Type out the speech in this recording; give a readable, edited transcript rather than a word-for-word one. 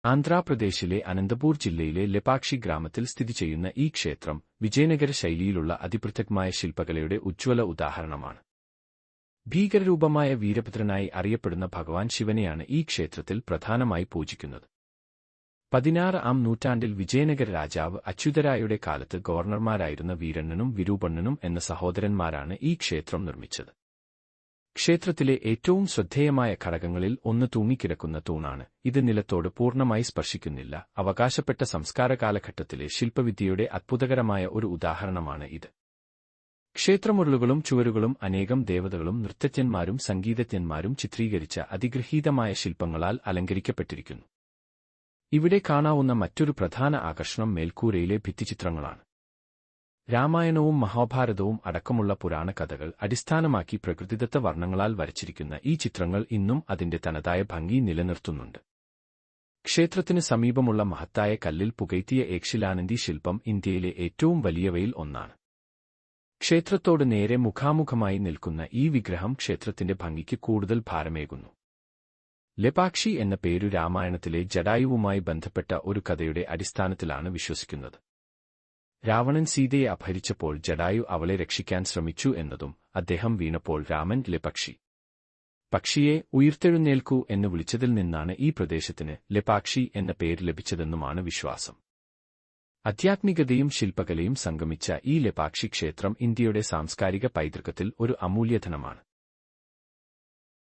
ആന്ധ്രാപ്രദേശിലെ അനന്തപൂർ ജില്ലയിലെ ലെപാക്ഷി ഗ്രാമത്തിൽ സ്ഥിതി ചെയ്യുന്ന ഈ ക്ഷേത്രം വിജയനഗര ശൈലിയിലുള്ള അതിപൃഥക്മായ ശില്പകലയുടെ ഉജ്ജ്വല ഉദാഹരണമാണ്. ഭീകരരൂപമായ വീരഭദ്രനായി അറിയപ്പെടുന്ന ഭഗവാൻ ശിവനെയാണ് ഈ ക്ഷേത്രത്തിൽ പ്രധാനമായി പൂജിക്കുന്നത്. 16-ാം നൂറ്റാണ്ടിൽ വിജയനഗര രാജാവ് അച്യുതരായയുടെ കാലത്ത് ഗവർണർമാരായിരുന്ന വീരണ്ണനും വിരൂപണ്ണനും എന്ന സഹോദരന്മാരാണ് ഈ ക്ഷേത്രം നിർമ്മിച്ചത്. ക്ഷേത്രത്തിലെ ഏറ്റവും ശ്രദ്ധേയമായ ഘടകങ്ങളിൽ ഒന്ന് തൂങ്ങിക്കിടക്കുന്ന തൂണാണ്. ഇത് നിലത്തോട് പൂർണ്ണമായി സ്പർശിക്കുന്നില്ല. അവകാശപ്പെട്ട സംസ്കാര കാലഘട്ടത്തിലെ ശില്പവിദ്യയുടെ അത്ഭുതകരമായ ഒരു ഉദാഹരണമാണ് ഇത്. ക്ഷേത്രമുരുളുകളും ചുവരുകളും അനേകം ദേവതകളും നൃത്തജ്ഞന്മാരും സംഗീതജ്ഞന്മാരും ചിത്രീകരിച്ച അതിഗൃഹീതമായ ശില്പങ്ങളാൽ അലങ്കരിക്കപ്പെട്ടിരിക്കുന്നു. ഇവിടെ കാണാവുന്ന മറ്റൊരു പ്രധാന ആകർഷണം മേൽക്കൂരയിലെ ഭിത്തിച്ചിത്രങ്ങളാണ്. രാമായണവും മഹാഭാരതവും അടക്കമുള്ള പുരാണ കഥകൾ അടിസ്ഥാനമാക്കി പ്രകൃതിദത്ത വർണ്ണങ്ങളാൽ വരച്ചിരിക്കുന്ന ഈ ചിത്രങ്ങൾ ഇന്നും അതിന്റെ തനതായ ഭംഗി നിലനിർത്തുന്നുണ്ട്. ക്ഷേത്രത്തിന് സമീപമുള്ള മഹത്തായ കല്ലിൽ പുകയ്ത്തിയ ഏകശിലാനന്ദി ശില്പം ഇന്ത്യയിലെ ഏറ്റവും വലിയവയിൽ ഒന്നാണ്. ക്ഷേത്രത്തോട് നേരെ മുഖാമുഖമായി നിൽക്കുന്ന ഈ വിഗ്രഹം ക്ഷേത്രത്തിന്റെ ഭംഗിക്ക് കൂടുതൽ ഭാരമേകുന്നു. ലെപാക്ഷി എന്ന പേരു രാമായണത്തിലെ ജടായുവുമായി ബന്ധപ്പെട്ട ഒരു കഥയുടെ അടിസ്ഥാനത്തിലാണ് വിശ്വസിക്കുന്നത്. രാവണൻ സീതയെ അപഹരിച്ചപ്പോൾ ജടായു അവളെ രക്ഷിക്കാൻ ശ്രമിച്ചു എന്നതും അദ്ദേഹം വീണപ്പോൾ രാമൻ ലെപക്ഷി പക്ഷിയെ ഉയിർത്തെഴുന്നേൽക്കൂ എന്ന് വിളിച്ചതിൽ നിന്നാണ് ഈ പ്രദേശത്തിന് ലെപാക്ഷി എന്ന പേര് ലഭിച്ചതെന്നുമാണ് വിശ്വാസം. ആധ്യാത്മികതയും ശില്പകലയും സംഗമിച്ച ഈ ലെപാക്ഷി ക്ഷേത്രം ഇന്ത്യയുടെ സാംസ്കാരിക പൈതൃകത്തിൽ ഒരു അമൂല്യധനമാണ്.